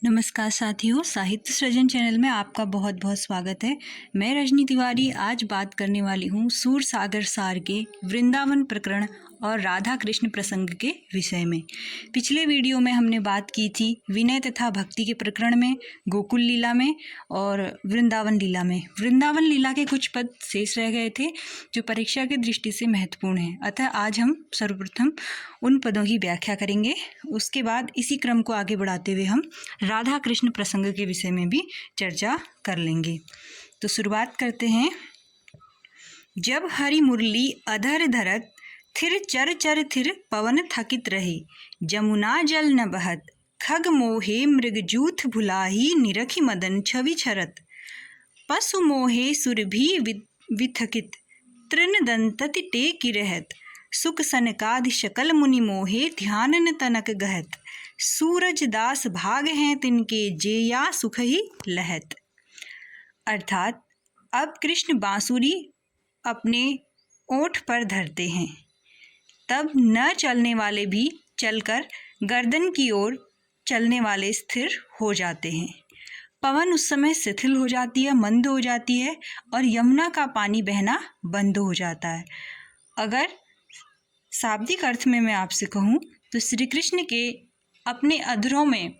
नमस्कार साथियों, साहित्य सृजन चैनल में आपका बहुत बहुत स्वागत है। मैं रजनी तिवारी आज बात करने वाली हूँ सूरसागर सार के वृंदावन प्रकरण और राधा कृष्ण प्रसंग के विषय में। पिछले वीडियो में हमने बात की थी विनय तथा भक्ति के प्रकरण में, गोकुल लीला में और वृंदावन लीला में। वृंदावन लीला के कुछ पद शेष रह गए थे जो परीक्षा की दृष्टि से महत्वपूर्ण हैं, अतः आज हम सर्वप्रथम उन पदों की व्याख्या करेंगे। उसके बाद इसी क्रम को आगे बढ़ाते हुए हम राधा कृष्ण प्रसंग के विषय में भी चर्चा कर लेंगे। तो शुरुआत करते हैं। जब हरि मुरली अधर धरत, थिर चर चर थिर पवन थकित रहे, जमुना जल न बहत, खग मोहे मृग जूथ भुलाही, निरखी मदन छवि छरत, पशु मोहे सुर भी विथकित, तृण दंतति टेकि रहत, सुख सनकादि शकल मुनि मोहे, ध्यान न तनक गहत, सूरज दास भाग हैं तिनके, जेया सुख ही लहत। अर्थात अब कृष्ण बांसुरी अपने ओठ पर धरते हैं, तब न चलने वाले भी चलकर गर्दन की ओर चलने वाले स्थिर हो जाते हैं। पवन उस समय शिथिल हो जाती है, मंद हो जाती है और यमुना का पानी बहना बंद हो जाता है। अगर शाब्दिक अर्थ में मैं आपसे कहूँ तो श्री कृष्ण के अपने अधरों में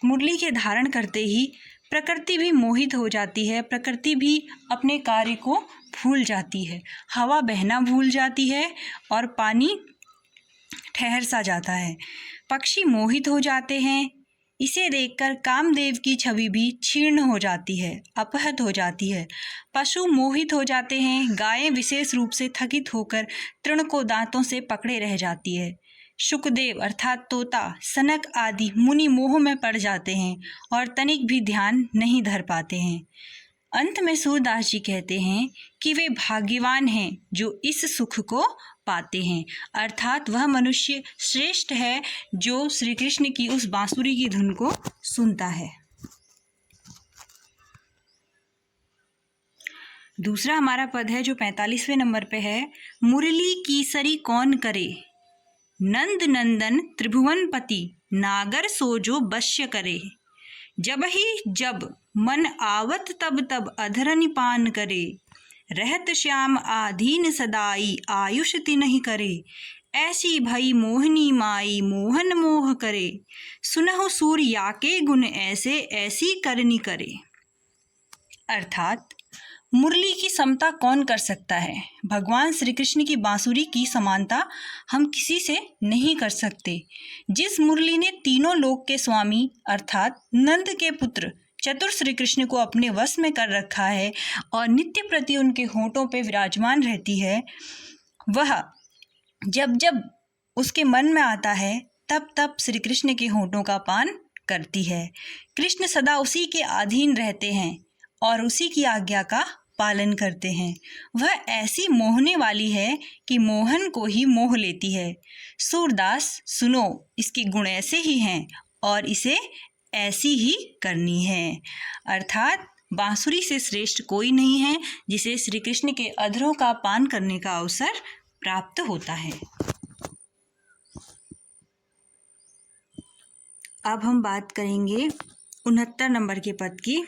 मुरली के धारण करते ही प्रकृति भी मोहित हो जाती है, प्रकृति भी अपने कार्य को भूल जाती है, हवा बहना भूल जाती है और पानी ठहर सा जाता है, पक्षी मोहित हो जाते हैं। इसे देखकर कामदेव की छवि भी क्षीण हो जाती है, अपहत हो जाती है, पशु मोहित हो जाते हैं, गायें विशेष रूप से थकित होकर तृण को दांतों से पकड़े रह जाती है, शुकदेव अर्थात तोता, सनक आदि मुनि मोह में पड़ जाते हैं और तनिक भी ध्यान नहीं धर पाते हैं। अंत में सूरदास जी कहते हैं कि वे भाग्यवान हैं जो इस सुख को पाते हैं, अर्थात वह मनुष्य श्रेष्ठ है जो श्री कृष्ण की उस बांसुरी की धुन को सुनता है। दूसरा हमारा पद है जो 45वें नंबर पे है। मुरली कीसरी कौन करे, नंद नंदन त्रिभुवनपति, नागर सोजो बश्य करे, जब ही जब मन आवत तब तब अधरनि पान करे, रहत श्याम आधीन सदाई, आयुष तिन्हि करे, ऐसी भई मोहनी माई, मोहन मोह करे, सुनहु सूर याके गुण ऐसे, ऐसी करनी करे। अर्थात मुरली की समता कौन कर सकता है। भगवान श्री कृष्ण की बांसुरी की समानता हम किसी से नहीं कर सकते। जिस मुरली ने तीनों लोक के स्वामी अर्थात नंद के पुत्र चतुर श्री कृष्ण को अपने वश में कर रखा है और नित्य प्रति उनके होठों पे विराजमान रहती है, वह जब जब उसके मन में आता है तब तब श्री कृष्ण के होठों का पान करती है। कृष्ण सदा उसी के अधीन रहते हैं और उसी की आज्ञा का पालन करते हैं। वह ऐसी मोहने वाली है कि मोहन को ही मोह लेती है। सूरदास सुनो, इसके गुण ऐसे ही हैं और इसे ऐसी ही करनी है। अर्थात बांसुरी से श्रेष्ठ कोई नहीं है जिसे श्री कृष्ण के अधरों का पान करने का अवसर प्राप्त होता है। अब हम बात करेंगे 69 नंबर के पद की।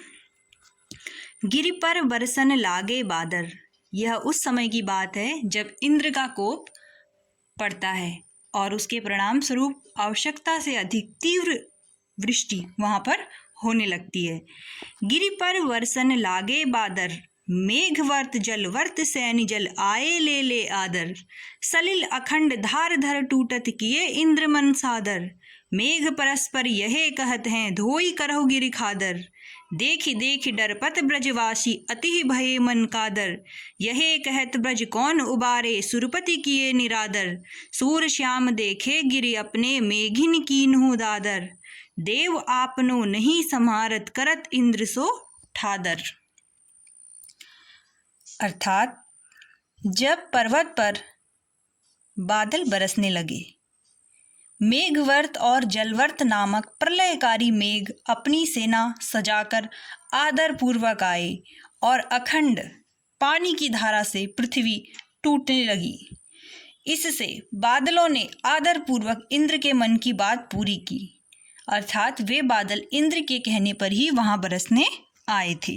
गिरि पर बरसन लागे बादर, यह उस समय की बात है जब इंद्र का कोप पड़ता है और उसके परिणाम स्वरूप आवश्यकता से अधिक तीव्र वृष्टि वहां पर होने लगती है। गिरि पर वर्षन लागे बादर, मेघवर्त जलवर्त सैनि जल आए ले ले आदर, सलिल अखंड धार धर टूटत किए इंद्र मन सादर, मेघ परस्पर यहे कहत हैं धोई करहु गिरि खादर, देखि देखि डरपत ब्रजवासी अति भये मन कादर, यहे कहत ब्रज कौन उबारे सुरपति किए निरादर, सूर श्याम देखे गिरि अपने मेघिन कीन्हु दादर, देव आपनो नहीं समारत करत इंद्र सो ठादर। अर्थात जब पर्वत पर बादल बरसने लगे, मेघवर्त और जलवर्त नामक प्रलयकारी मेघ अपनी सेना सजाकर आदर पूर्वक आए और अखंड पानी की धारा से पृथ्वी टूटने लगी। इससे बादलों ने आदर पूर्वक इंद्र के मन की बात पूरी की। अर्थात वे बादल इंद्र के कहने पर ही वहां बरसने आए थे।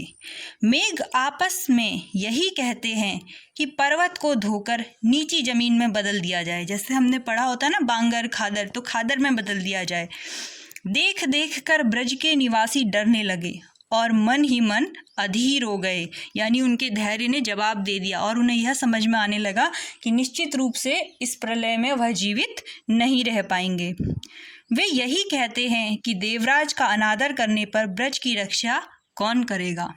मेघ आपस में यही कहते हैं कि पर्वत को धोकर नीची जमीन में बदल दिया जाए। जैसे हमने पढ़ा होता है ना, बांगर खादर, तो खादर में बदल दिया जाए। देख देख कर ब्रज के निवासी डरने लगे और मन ही मन अधीर हो गए, यानी उनके धैर्य ने जवाब दे दिया और उन्हें यह समझ में आने लगा कि निश्चित रूप से इस प्रलय में वह जीवित नहीं रह पाएंगे। वे यही कहते हैं कि देवराज का अनादर करने पर ब्रज की रक्षा कौन करेगा।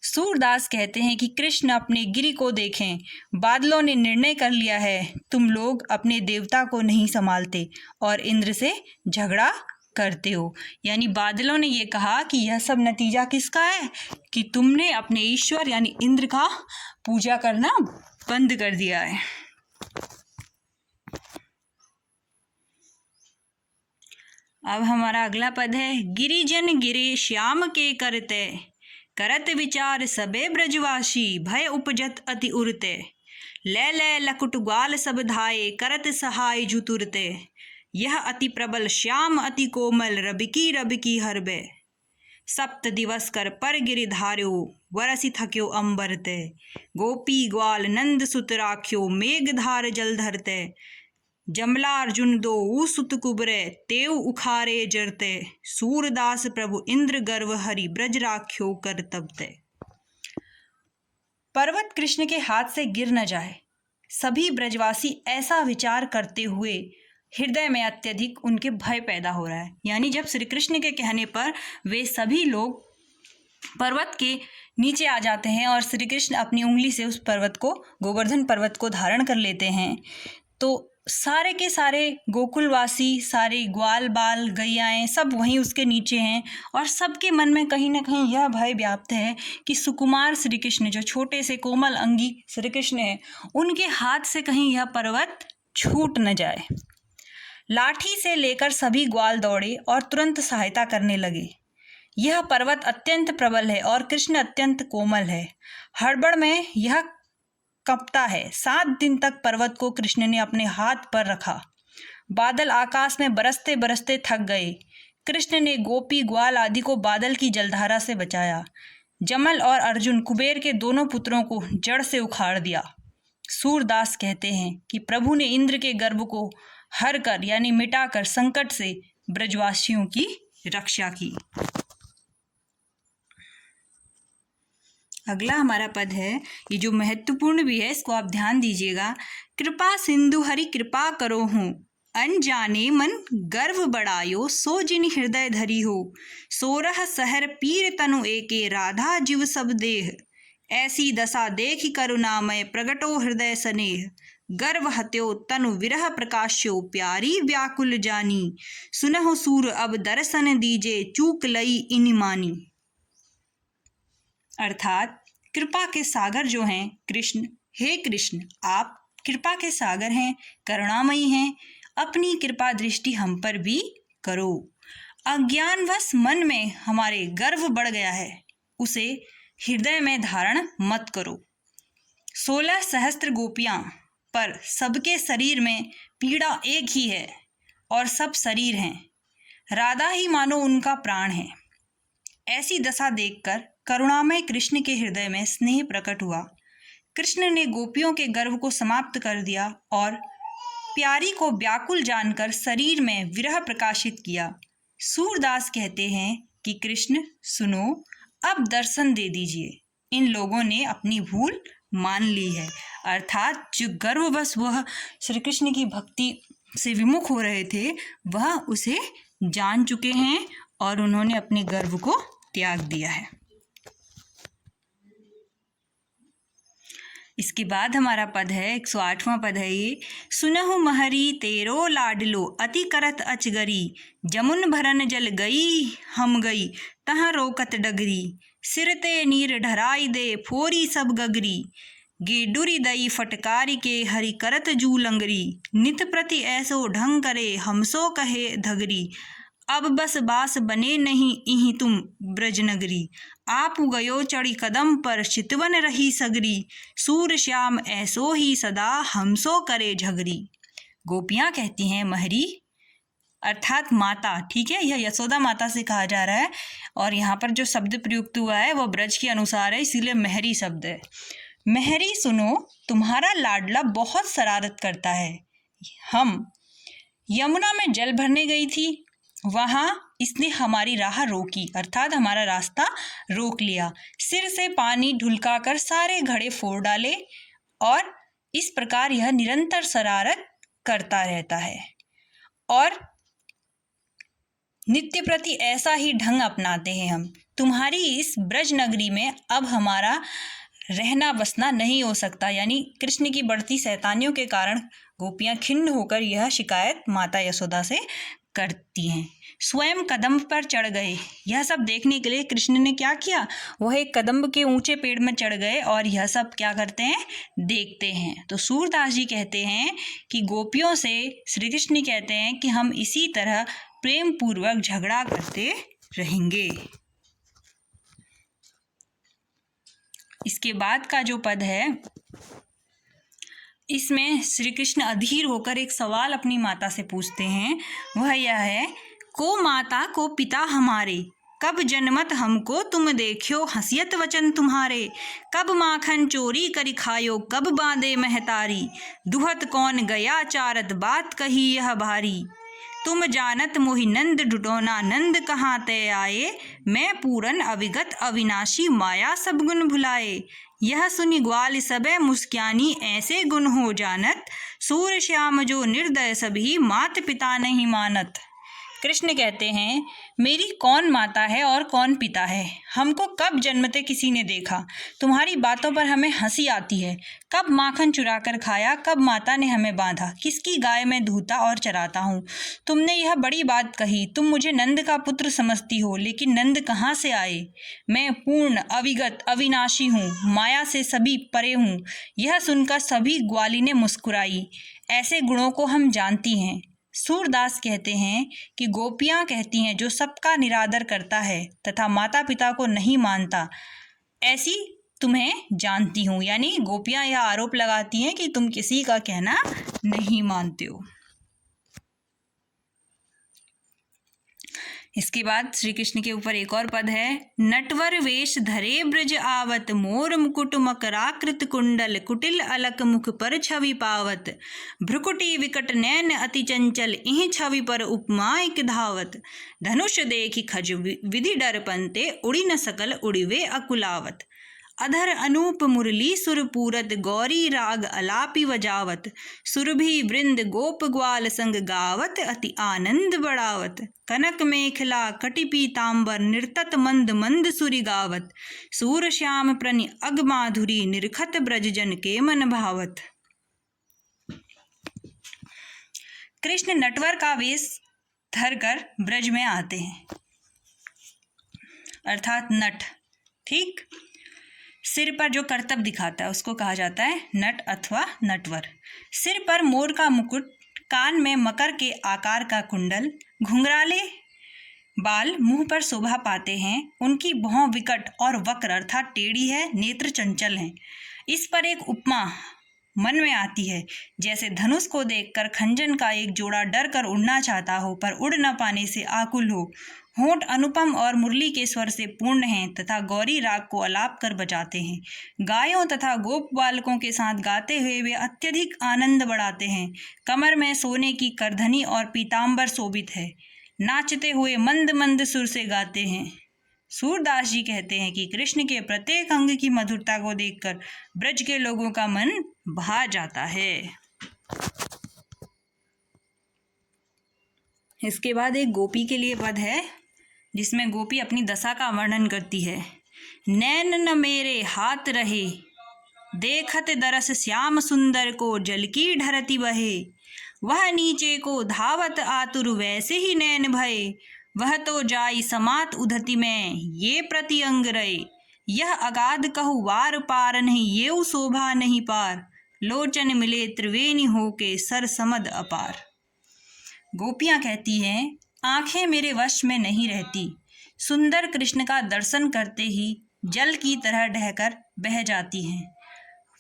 सूरदास कहते हैं कि कृष्ण अपने गिरि को देखें, बादलों ने निर्णय कर लिया है, तुम लोग अपने देवता को नहीं संभालते और इंद्र से झगड़ा करते हो। यानी बादलों ने ये कहा कि यह सब नतीजा किसका है कि तुमने अपने ईश्वर यानी इंद्र का पूजा करना बंद कर दिया है। अब हमारा अगला पद है, गिरिजन गिरे श्याम के करते, करत विचार सबे ब्रजवासी, भय उपजत अति उरते, ले ले लकुट ग्वाल सब धाये, करत सहाय जुतुरते, यह अति प्रबल श्याम अति कोमल, रबिकी हरबे, सप्त दिवस कर पर गिरिधार्यो, वरसि थक्यो अंबरते, गोपी ग्वाल नंद सुत राख्यो, मेघधार जल धरते, जमला अर्जुन दो सुत कुबरे, तेव उखारे जरते, सूरदास प्रभु इंद्र गर्व हरि, ब्रज राख्यो कर तबते। पर्वत कृष्ण के हाथ से गिर न जाए, सभी ब्रजवासी ऐसा विचार करते हुए हृदय में अत्यधिक उनके भय पैदा हो रहा है। यानी जब श्री कृष्ण के कहने पर वे सभी लोग पर्वत के नीचे आ जाते हैं और श्री कृष्ण अपनी उंगली से उस पर्वत को, गोवर्धन पर्वत को धारण कर लेते हैं, तो सारे के सारे गोकुलवासी, सारे ग्वाल बाल गैयाएँ सब वहीं उसके नीचे हैं और सबके मन में कहीं ना कहीं यह भय व्याप्त है कि सुकुमार श्री कृष्ण, जो छोटे से कोमल अंगी श्री कृष्ण हैं, उनके हाथ से कहीं यह पर्वत छूट न जाए। लाठी से लेकर सभी ग्वाल दौड़े और तुरंत सहायता करने लगे। यह पर्वत अत्यंत प्रबल है और कृष्ण अत्यंत कोमल है। हड़बड़ में यह कपता है। 7 दिन तक पर्वत को कृष्ण ने अपने हाथ पर रखा। बादल आकाश में बरसते बरसते थक गए। कृष्ण ने गोपी ग्वाल आदि को बादल की जलधारा से बचाया। जमल और अर्जुन कुबेर के दोनों पुत्रों को जड़ से उखाड़ दिया। सूरदास कहते हैं कि प्रभु ने इंद्र के गर्भ को हर कर यानी मिटाकर संकट से ब्रजवासियों की रक्षा की। अगला हमारा पद है, ये जो महत्वपूर्ण भी है, इसको आप ध्यान दीजिएगा। कृपा सिंधु हरि कृपा करो हूँ, अनजाने मन गर्व बढ़ायो, सो जिन हृदय धरी हो, 16 सहर पीर तनु एके, राधा जीव सब देह, ऐसी दशा देख करुणामय, प्रगटो हृदय स्नेह, गर्व हत्यो तनु विरह प्रकाश्यो, प्यारी व्याकुल जानी, सुनहु सूर अब दर्शन दीजे, चूक लई इन मानी। अर्थात कृपा के सागर जो हैं कृष्ण, हे कृष्ण आप कृपा के सागर हैं, करुणामयी हैं, अपनी कृपा दृष्टि हम पर भी करो। अज्ञानवश मन में हमारे गर्व बढ़ गया है, उसे हृदय में धारण मत करो। 16 सहस्त्र गोपियां, पर सबके शरीर में पीड़ा एक ही है और सब शरीर हैं। राधा ही मानो उनका प्राण है। ऐसी दशा देखकर करुणामय कृष्ण के हृदय में स्नेह प्रकट हुआ। कृष्ण ने गोपियों के गर्व को समाप्त कर दिया और प्यारी को व्याकुल जानकर शरीर में विरह प्रकाशित किया। सूरदास कहते हैं कि कृष्ण सुनो, अब दर्शन दे दीजिए, इन लोगों ने अपनी भूल मान ली है। अर्थात जो गर्ववश वह श्री कृष्ण की भक्ति से विमुख हो रहे थे, वह उसे जान चुके हैं और उन्होंने अपने गर्व को त्याग दिया है। इसके बाद हमारा पद है 108वां पद है ये, सुनहु महरी तेरो लाडलो, अति करत अचगरी, जमुन भरन जल गई हम गई, तहाँ रोकत डगरी, सिरते नीर ढराई दे फोरी सब गगरी, गेडुरी दई फटकारी के हरि करत जू लंगरी, नित प्रति ऐसो ढंग करे हमसो कहे धगरी, अब बस बास बने नहीं इही तुम ब्रजनगरी, आप गयो चढ़ी कदम पर चितवन रही सगरी, सूर श्याम ऐसो ही सदा हमसो करे झगरी। गोपियाँ कहती हैं, महरी अर्थात माता, ठीक है, यह यशोदा माता से कहा जा रहा है। और यहाँ पर जो शब्द प्रयुक्त हुआ है वह ब्रज के अनुसार है, इसीलिए मेहरी शब्द है। मेहरी सुनो, तुम्हारा लाडला बहुत शरारत करता है। हम यमुना में जल भरने गई थी, वहाँ इसने हमारी राह रोकी, अर्थात हमारा रास्ता रोक लिया। सिर से पानी ढुलकाकर सारे घड़े फोड़ डाले और इस प्रकार यह निरंतर शरारत करता रहता है और नित्य प्रति ऐसा ही ढंग अपनाते हैं हम। तुम्हारी इस ब्रज नगरी में अब हमारा रहना बसना नहीं हो सकता। यानी कृष्ण की बढ़ती शैतानियों के कारण गोपियां खिन्न होकर यह शिकायत माता यशोदा से करती हैं। स्वयं कदम्ब पर चढ़ गए। यह सब देखने के लिए कृष्ण ने क्या किया, वह एक कदम्ब के ऊंचे पेड़ में चढ़ गए और यह सब क्या करते हैं, देखते हैं। तो सूरदास जी कहते हैं कि गोपियों से श्री कृष्ण कहते हैं कि हम इसी तरह प्रेम पूर्वक झगड़ा करते रहेंगे। इसके बाद का जो पद है, इसमें श्री कृष्ण अधीर होकर एक सवाल अपनी माता से पूछते हैं। वह यह है, को माता को पिता हमारे, कब जन्मत हमको तुम देखियो हंसियत वचन तुम्हारे। कब माखन चोरी करी खायो, कब बांधे महतारी। दुहत कौन गया चारत, बात कही यह भारी। तुम जानत मोहि नंद ढुढोना, नंद कहाँ ते आए। मैं पूरन अविगत अविनाशी, माया सब गुण भुलाए। यह सुनि ग्वाल सबे मुस्क्यानी, ऐसे गुण हो जानत। सूर श्याम जो निर्दय सभी, मात पिता नहीं मानत। कृष्ण कहते हैं, मेरी कौन माता है और कौन पिता है, हमको कब जन्मते किसी ने देखा। तुम्हारी बातों पर हमें हंसी आती है। कब माखन चुरा कर खाया, कब माता ने हमें बांधा, किसकी गाय मैं दूहता और चराता हूँ। तुमने यह बड़ी बात कही, तुम मुझे नंद का पुत्र समझती हो, लेकिन नंद कहाँ से आए। मैं पूर्ण अविगत अविनाशी हूँ, माया से सभी परे हूँ। यह सुनकर सभी ग्वाली ने मुस्कुराई। ऐसे गुणों को हम जानती हैं। सूरदास कहते हैं कि गोपियां कहती हैं, जो सबका निरादर करता है तथा माता पिता को नहीं मानता, ऐसी तुम्हें जानती हूँ। यानी गोपियां यह आरोप लगाती हैं कि तुम किसी का कहना नहीं मानते हो। इसके बाद श्री कृष्ण के ऊपर एक और पद है, नटवर वेश धरे ब्रज आवत, मोर मुकुट मकराकृत कुंडल, कुटिल अलक मुख पर छवि पावत। भ्रुकुटी विकट नैन अति चंचल, इह छवि पर उपमा एक धावत। धनुष देखि खज विधि डर पंते, उड़ी न सकल उड़िवे अकुलावत। अधर अनूप मुरली सुर पूरत, गौरी राग अलापी वजावत। सुरभि वृंद गोप ग्वाल संग गावत, अति आनंद बढ़ावत। कनक मेखला कटि पीतांबर, निर्तत मंद मंद सुरि गावत। सूर श्याम प्रनि अग माधुरी, निरखत ब्रज जन के मन भावत। कृष्ण नटवर का वेश धरकर ब्रज में आते हैं, अर्थात नट, ठीक। सिर पर जो करतब दिखाता है उसको कहा जाता है नट अथवा नटवर। सिर पर मोर का मुकुट, कान में मकर के आकार का कुंडल, घुंघराले बाल मुंह पर शोभा पाते हैं। उनकी भौं विकट और वक्र अर्थात टेढ़ी है, नेत्र चंचल हैं। इस पर एक उपमा मन में आती है, जैसे धनुष को देखकर खंजन का एक जोड़ा डर कर उड़ना चाहता हो, पर उड़ न पाने से आकुल हो। होंठ अनुपम और मुरली के स्वर से पूर्ण हैं तथा गौरी राग को अलाप कर बजाते हैं। गायों तथा गोप बालकों के साथ गाते हुए वे अत्यधिक आनंद बढ़ाते हैं। कमर में सोने की करधनी और पीताम्बर शोभित है। नाचते हुए मंद मंद सुर से गाते हैं। सूरदास जी कहते हैं कि कृष्ण के प्रत्येक अंग की मधुरता को देखकर ब्रज के लोगों का मन भा जाता है। इसके बाद एक गोपी के लिए पद है, जिसमें गोपी अपनी दशा का वर्णन करती है। नैन न मेरे हाथ रहे, देखत दरस श्याम सुंदर को, जल की ढरती बहे। वह नीचे को धावत आतुर, वैसे ही नैन भये। वह तो जाई समात उधति में, ये प्रति अंग रहे। यह अगाध कहु वार पार नहीं, ये शोभा नहीं पार। लोचन मिले त्रिवेणी होके, सर समद अपार। गोपियां कहती हैं, आंखें मेरे वश में नहीं रहती। सुंदर कृष्ण का दर्शन करते ही जल की तरह ढहकर बह जाती हैं।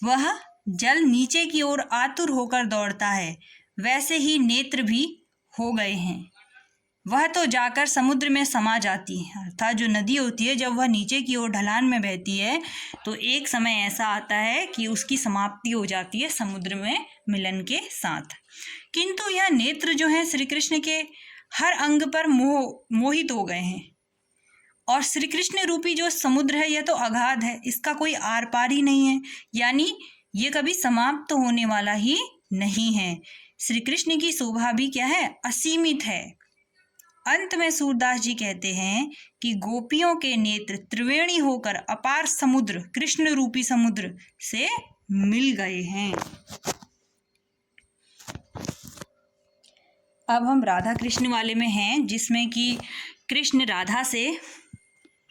वह जल नीचे की ओर आतुर होकर दौड़ता है, वैसे ही नेत्र भी हो गए हैं। वह तो जाकर समुद्र में समा जाती है। अर्थात जो नदी होती है जब वह नीचे की ओर ढलान में बहती है तो एक समय ऐसा आता है कि उसकी समाप्ति हो जाती है समुद्र में मिलन के साथ। किंतु यह नेत्र जो है श्री कृष्ण के हर अंग पर मोहित हो गए हैं। और श्री कृष्ण रूपी जो समुद्र है यह तो अगाध है, इसका कोई आर पार ही नहीं है, यानी ये कभी समाप्त तो होने वाला ही नहीं है। श्री कृष्ण की शोभा भी क्या है, असीमित है। अंत में सूरदास जी कहते हैं कि गोपियों के नेत्र त्रिवेणी होकर अपार समुद्र, कृष्ण रूपी समुद्र से मिल गए हैं। अब हम राधा कृष्ण वाले में हैं, जिसमें कि कृष्ण राधा से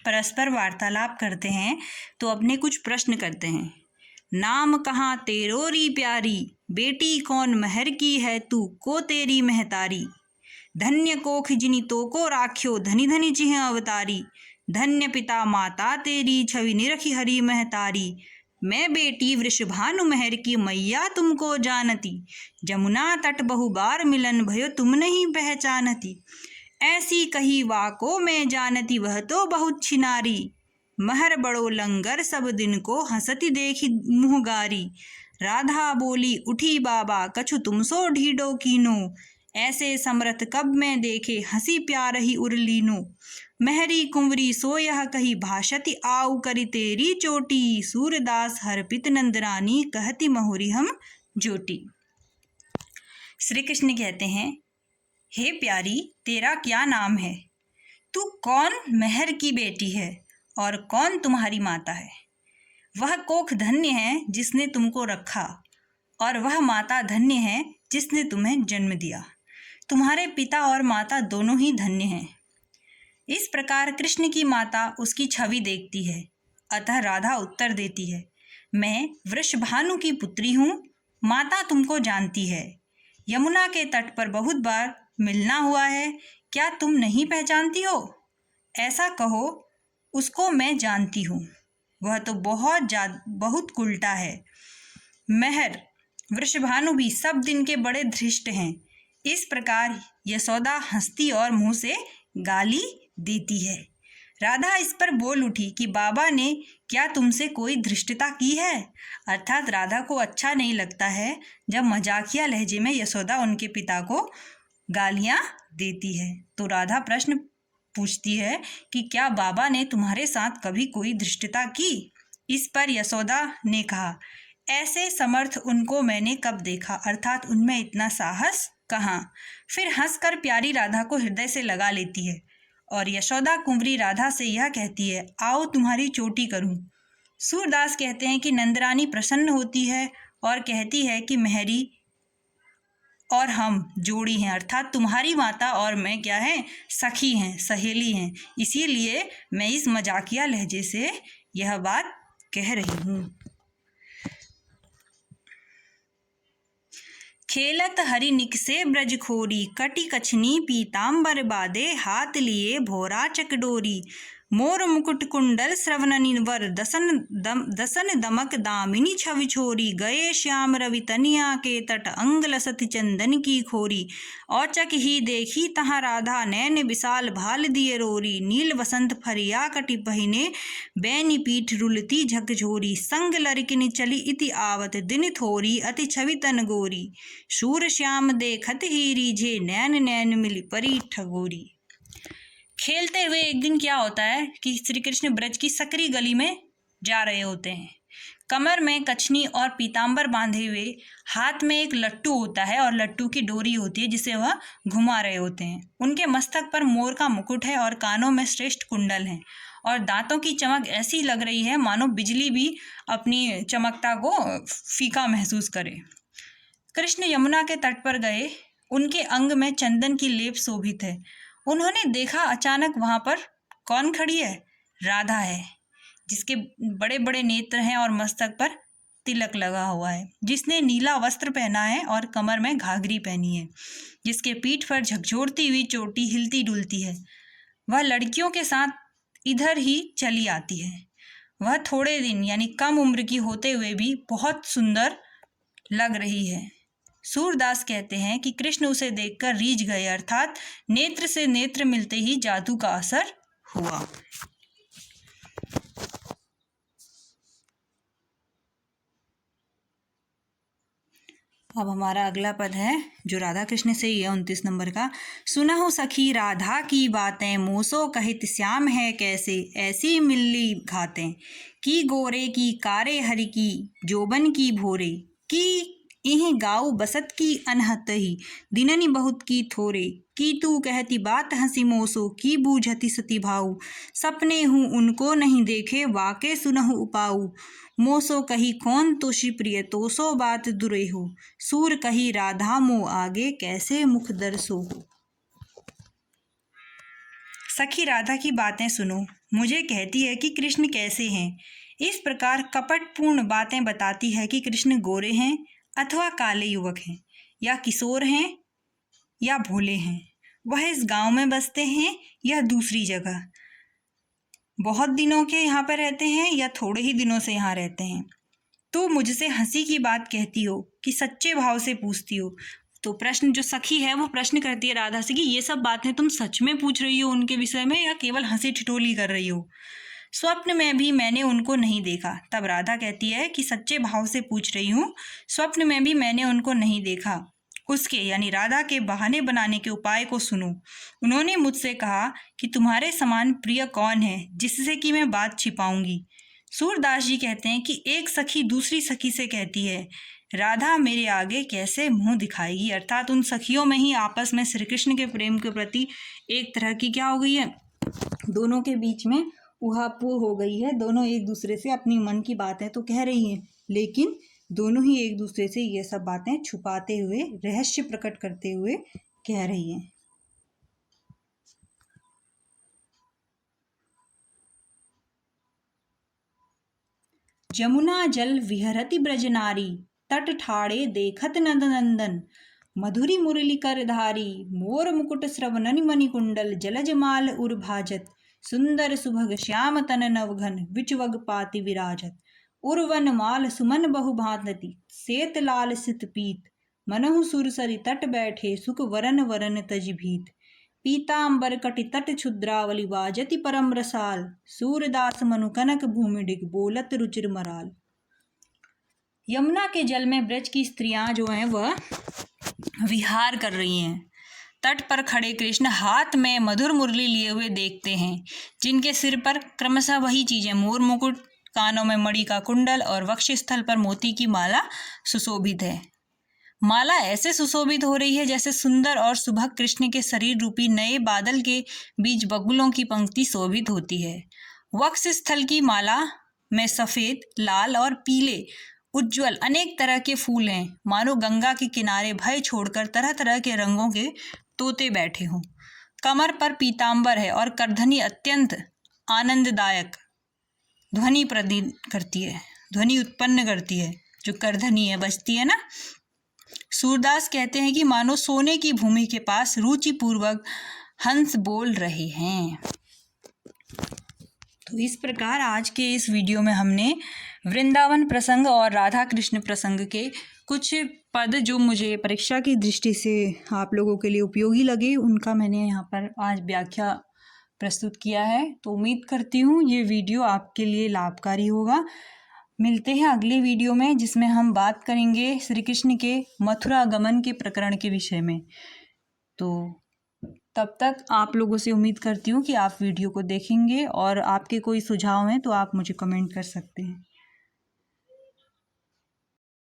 परस्पर वार्तालाप करते हैं। तो अपने कुछ प्रश्न करते हैं। नाम कहाँ तेरोरी प्यारी, बेटी कौन महर की है तू, को तेरी महतारी। धन्य कोख जिनी तो को राख्यो, धनी धनी जिह अवतारी। धन्य पिता माता तेरी, छवि निरखी हरि महतारी। मैं बेटी वृषभानु महर की, मैया तुमको जानती। जमुना तट बहु बार मिलन भयो, तुम नहीं पहचानती। ऐसी कही वाको मैं जानती, वह तो बहुत छिनारी। महर बड़ो लंगर सब दिन को, हंसती देखी मुहगारी। राधा बोली उठी बाबा, कछु तुम सो ढीडो कीनो। ऐसे समरथ कब मैं देखे, हंसी प्यार ही उरलीनो। महरी कुंवरी सो यह कही, भाषति आऊ करी तेरी चोटी। सूरदास हरपित नंदरानी, कहती महुरी हम जोटी। श्री कृष्ण कहते हैं, हे प्यारी तेरा क्या नाम है, तू कौन महर की बेटी है और कौन तुम्हारी माता है। वह कोख धन्य है जिसने तुमको रखा, और वह माता धन्य है जिसने तुम्हें जन्म दिया। तुम्हारे पिता और माता दोनों ही धन्य हैं। इस प्रकार कृष्ण की माता उसकी छवि देखती है। अतः राधा उत्तर देती है, मैं वृषभानु की पुत्री हूँ, माता तुमको जानती है। यमुना के तट पर बहुत बार मिलना हुआ है, क्या तुम नहीं पहचानती हो। ऐसा कहो, उसको मैं जानती हूँ, वह तो बहुत उल्टा है। महर वृषभानु भी सब दिन के बड़े धृष्ट हैं। इस प्रकार यशोदा हंसती और मुंह से गाली देती है। राधा इस पर बोल उठी कि बाबा ने क्या तुमसे कोई धृष्टता की है। अर्थात राधा को अच्छा नहीं लगता है जब मजाकिया लहजे में यशोदा उनके पिता को गालियां देती है। तो राधा प्रश्न पूछती है कि क्या बाबा ने तुम्हारे साथ कभी कोई धृष्टता की। इस पर यशोदा ने कहा, ऐसे समर्थ उनको मैंने कब देखा, अर्थात उनमें इतना साहस कहाँ। फिर हंसकर प्यारी राधा को हृदय से लगा लेती है और यशोदा कुंवरी राधा से यह कहती है, आओ तुम्हारी चोटी करूं। सूरदास कहते हैं कि नंदरानी प्रसन्न होती है और कहती है कि महरी और हम जोड़ी हैं, अर्थात तुम्हारी माता और मैं क्या है, सखी हैं, सहेली हैं। इसीलिए मैं इस मजाकिया लहजे से यह बात कह रही हूँ। खेलत हरि निकसे ब्रज खोरी, कटी कछनी पीताम्बर बादे, हाथ लिए भोरा चकडोरी। मोर मुकुट कुंडल श्रवणनि वर, दसन दमक दामिनी छवि छोरी। गए श्याम रवि तनिया के तट, अंग लसत चंदन की खोरी। औचक ही देखी तहाँ राधा, नैन विशाल भाल दिए रोरी। नील बसंत फरिया कटि पहिने, बैनी पीठ रुलती झकझोरी। संग लड़किन चली इति आवत, दिन थोरी अति छवि तन गोरी। शूर श्याम देखत ही रीझे, नैन नैन मिली परी ठगोरी। खेलते हुए एक दिन क्या होता है कि श्री कृष्ण ब्रज की सकरी गली में जा रहे होते हैं। कमर में कछनी और पीताम्बर बांधे हुए, हाथ में एक लट्टू होता है और लट्टू की डोरी होती है जिसे वह घुमा रहे होते हैं। उनके मस्तक पर मोर का मुकुट है और कानों में श्रेष्ठ कुंडल हैं और दांतों की चमक ऐसी लग रही है मानो बिजली भी अपनी चमकता को फीका महसूस करे। कृष्ण यमुना के तट पर गए, उनके अंग में चंदन की लेप शोभित है। उन्होंने देखा अचानक वहां पर कौन खड़ी है, राधा है, जिसके बड़े बड़े नेत्र हैं और मस्तक पर तिलक लगा हुआ है, जिसने नीला वस्त्र पहना है और कमर में घाघरी पहनी है, जिसके पीठ पर झकझोरती हुई चोटी हिलती डुलती है। वह लड़कियों के साथ इधर ही चली आती है। वह थोड़े दिन यानी कम उम्र की होते हुए भी बहुत सुंदर लग रही है। सूरदास कहते हैं कि कृष्ण उसे देखकर रीझ गए, अर्थात नेत्र से नेत्र मिलते ही जादू का असर हुआ। अब हमारा अगला पद है जो राधा कृष्ण से ही है, 29 नंबर का। सुनहु सखी राधा की बातें, मोसो कहित श्याम है कैसे, ऐसी मिल्ली घातें, की गोरे की कारे हरि की, जोबन की भोरे, की इह गाऊ बसत की अनहत ही, दिननि बहुत की थोरे, की तू कहती बात हंसी मोसो, की बूझती सती भाऊ, सपने हूँ उनको नहीं देखे, वाके सुनहु उपाऊ, मोसो कही कौन तोषी प्रिय, तोसो बात दुरे हो, सूर कही राधा मो आगे, कैसे मुख दरसो हो। सखी राधा की बातें सुनो, मुझे कहती है कि कृष्ण कैसे हैं। इस प्रकार कपटपूर्ण बातें बताती है कि कृष्ण गोरे हैं अथवा काले युवक हैं, या किशोर हैं या भोले हैं, वह इस गांव में बसते हैं या दूसरी जगह, बहुत दिनों के यहाँ पर रहते हैं या थोड़े ही दिनों से यहाँ रहते हैं। तो मुझसे हंसी की बात कहती हो कि सच्चे भाव से पूछती हो। तो प्रश्न जो सखी है वो प्रश्न करती है राधा से कि ये सब बातें तुम सच में पूछ रही हो उनके विषय में या केवल हंसी ठिठोली कर रही हो। स्वप्न में भी मैंने उनको नहीं देखा। तब राधा कहती है कि सच्चे भाव से पूछ रही हूँ, स्वप्न में भी मैंने उनको नहीं देखा। उसके यानी राधा के बहाने बनाने के उपाय को सुनो। उन्होंने मुझसे कहा कि तुम्हारे समान प्रिय कौन है जिससे कि मैं बात छिपाऊंगी। सूरदास जी कहते हैं कि एक सखी दूसरी सखी से कहती है, राधा मेरे आगे कैसे मुंह दिखाएगी, अर्थात उन सखियों में ही आपस में श्री कृष्ण के प्रेम के प्रति एक तरह की क्या हो गई है, दोनों के बीच में उहापोह हो गई है। दोनों एक दूसरे से अपनी मन की बातें तो कह रही हैं, लेकिन दोनों ही एक दूसरे से ये सब बातें छुपाते हुए, रहस्य प्रकट करते हुए कह रही हैं। जमुना जल विहरति ब्रज नारी, तट ठाड़े देखत नंद नंदन, मधुरी मुरली कर धारी, मोर मुकुट श्रवणनि मणि कुंडल, जलज माल उर भाजत, सुंदर सुभग श्याम तन नवघन, विचवग पाति विराजत, उर्वन माल सुमन बहु भांति, सेत लाल सित पीत, मनहु सुरसरि तट बैठे, सुख वरन वरन तज भीत, पीतांबर कटि तट क्षुद्रावली, वाजति परम रसाल, सूरदास मनु कनक भूमि डिग, बोलत रुचिर मराल। यमुना के जल में ब्रज की स्त्रियां जो हैं वह विहार कर रही हैं। तट पर खड़े कृष्ण हाथ में मधुर मुरली लिए हुए देखते हैं, जिनके सिर पर क्रमशः वही चीजें, मोर मुकुट, कानों में मणि का कुंडल और वक्षस्थल पर मोती की माला सुशोभित है। माला ऐसे सुशोभित हो रही है जैसे सुंदर और सुभग कृष्ण के शरीर रूपी नए बादल के बीच बगुलों की पंक्ति शोभित होती है। वक्षस्थल की माला में सफेद, लाल और पीले उज्ज्वल अनेक तरह के फूल हैं, मानो गंगा के किनारे भय छोड़कर तरह तरह के रंगों के तोते बैठे हों। कमर पर पीतांबर है और करधनी अत्यंत आनंददायक ध्वनि प्रदान करती है, ध्वनि उत्पन्न करती है। जो करधनी है, बजती है ना। सूरदास कहते हैं कि मानो सोने की भूमि के पास रुचिपूर्वक हंस बोल रहे हैं। तो इस प्रकार आज के इस वीडियो में हमने वृंदावन प्रसंग और राधा कृष्ण प्रसंग के कुछ पद जो मुझे परीक्षा की दृष्टि से आप लोगों के लिए उपयोगी लगे, उनका मैंने यहाँ पर आज व्याख्या प्रस्तुत किया है। तो उम्मीद करती हूँ ये वीडियो आपके लिए लाभकारी होगा। मिलते हैं अगले वीडियो में, जिसमें हम बात करेंगे श्री कृष्ण के मथुरा गमन के प्रकरण के विषय में। तो तब तक आप लोगों से उम्मीद करती हूँ कि आप वीडियो को देखेंगे, और आपके कोई सुझाव हैं तो आप मुझे कमेंट कर सकते हैं।